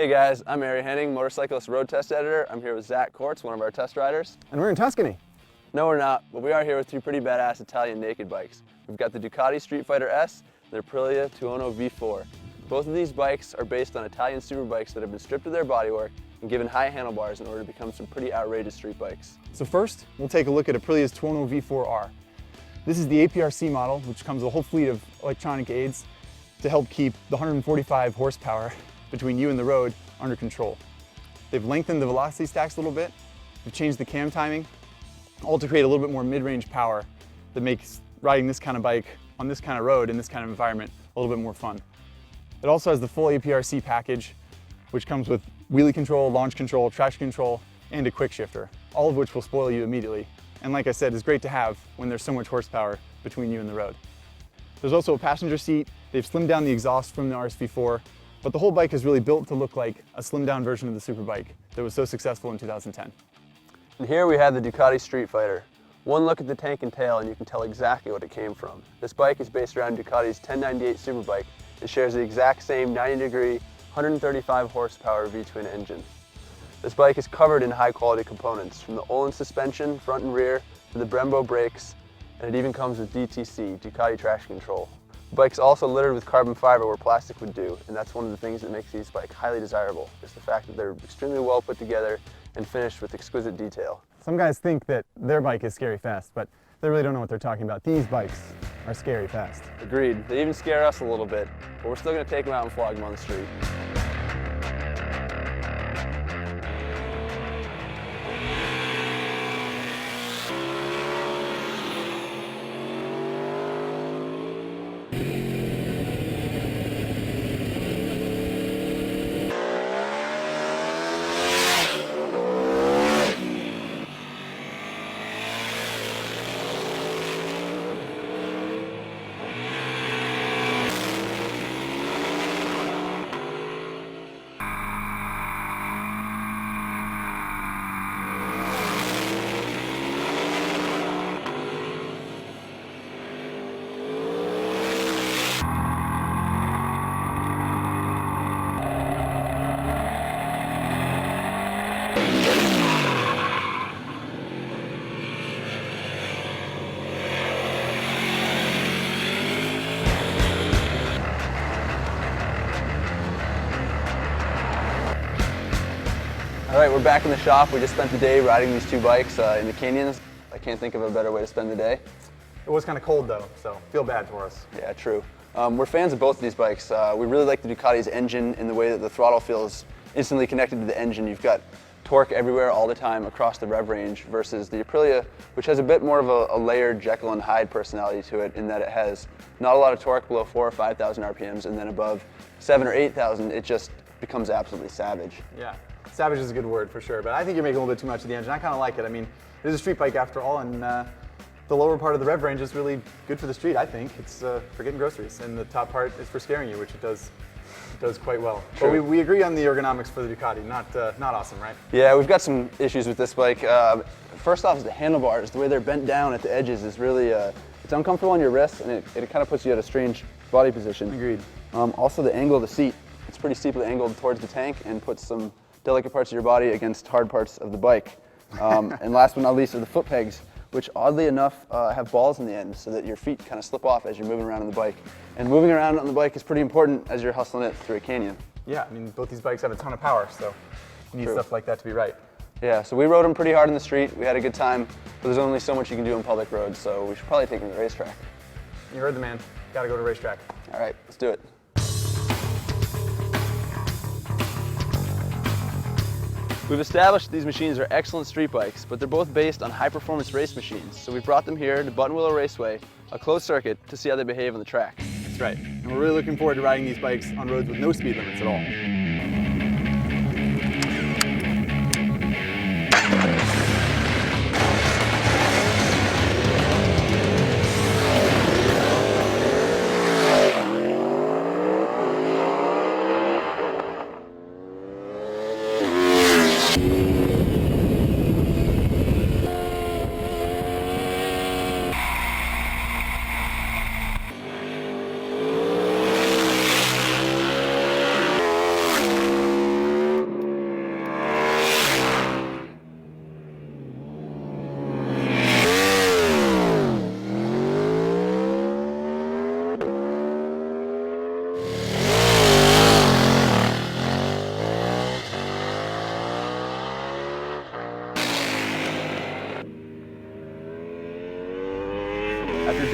Hey guys, I'm Ari Henning, motorcyclist road test editor. I'm here with Zach Kortz, one of our test riders. And we're in Tuscany. No, we're not, but we are here with two pretty badass Italian naked bikes. We've got the Ducati Streetfighter S and the Aprilia Tuono V4R. Both of these bikes are based on Italian superbikes that have been stripped of their bodywork and given high handlebars in order to become some pretty outrageous street bikes. So first, we'll take a look at Aprilia's Tuono V4R. This is the APRC model, which comes with a whole fleet of electronic aids to help keep the 145 horsepower between you and the road under control. They've lengthened the velocity stacks a little bit, they've changed the cam timing, all to create a little bit more mid-range power that makes riding this kind of bike on this kind of road in this kind of environment a little bit more fun. It also has the full APRC package, which comes with wheelie control, launch control, traction control, and a quick shifter, all of which will spoil you immediately. And like I said, is great to have when there's so much horsepower between you and the road. There's also a passenger seat. They've slimmed down the exhaust from the RSV4, but the whole bike is really built to look like a slimmed down version of the superbike that was so successful in 2010. And here we have the Ducati Streetfighter. One look at the tank and tail and you can tell exactly what it came from. This bike is based around Ducati's 1098 superbike and shares the exact same 90-degree, 135 horsepower V-twin engine. This bike is covered in high quality components, from the Olin suspension, front and rear, to the Brembo brakes, and it even comes with DTC, Ducati traction control. The bike's also littered with carbon fiber where plastic would do, and that's one of the things that makes these bikes highly desirable, is the fact that they're extremely well put together and finished with exquisite detail. Some guys think that their bike is scary fast, but they really don't know what they're talking about. These bikes are scary fast. Agreed. They even scare us a little bit, but we're still going to take them out and flog them on the street. All right, we're back in the shop. We just spent the day riding these two bikes in the canyons. I can't think of a better way to spend the day. It was kind of cold though, so feel bad for us. Yeah, true. We're fans of both of these bikes. We really like the Ducati's engine in the way that the throttle feels instantly connected to the engine. You've got torque everywhere all the time across the rev range versus the Aprilia, which has a bit more of a layered Jekyll and Hyde personality to it in that it has not a lot of torque below 4,000 or 5,000 RPMs, and then above 7,000 or 8,000, it just becomes absolutely savage. Yeah. Savage is a good word for sure, but I think you're making a little bit too much of the engine. I kind of like it. I mean, it is a street bike after all, and the lower part of the rev range is really good for the street, I think. It's for getting groceries, and the top part is for scaring you, which it does quite well. True. But we agree on the ergonomics for the Ducati. Not awesome, right? Yeah, we've got some issues with this bike. First off is the handlebars. The way they're bent down at the edges is really, it's uncomfortable on your wrists, and it kind of puts you at a strange body position. Agreed. Also the angle of the seat. It's pretty steeply angled towards the tank and puts some delicate parts of your body against hard parts of the bike. And last but not least are the foot pegs, which oddly enough have balls in the end so that your feet kind of slip off as you're moving around on the bike. And moving around on the bike is pretty important as you're hustling it through a canyon. Yeah, I mean, both these bikes have a ton of power, so you need True. stuff like that to be right. Yeah, so we rode them pretty hard in the street. We had a good time, but there's only so much you can do on public roads, so we should probably take them to the racetrack. You heard the man. Gotta go to racetrack. All right, let's do it. We've established that these machines are excellent street bikes, but they're both based on high-performance race machines, so we brought them here to Button Willow Raceway, a closed circuit, to see how they behave on the track. That's right. And we're really looking forward to riding these bikes on roads with no speed limits at all.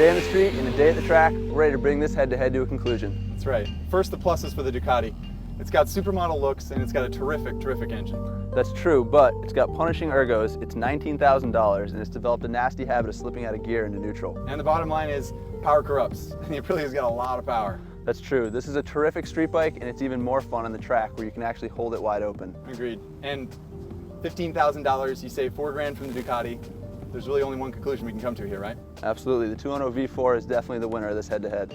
day in the street and a day at the track, we're ready to bring this head-to-head to a conclusion. That's right. First, the pluses for the Ducati. It's got supermodel looks and it's got a terrific, terrific engine. That's true, but it's got punishing ergos, it's $19,000, and it's developed a nasty habit of slipping out of gear into neutral. And the bottom line is, power corrupts. And the Aprilia's got a lot of power. That's true. This is a terrific street bike, and it's even more fun on the track where you can actually hold it wide open. Agreed. And $15,000, you save $4,000 from the Ducati. There's really only one conclusion we can come to here, right? Absolutely. The Tuono V4 is definitely the winner of this head-to-head.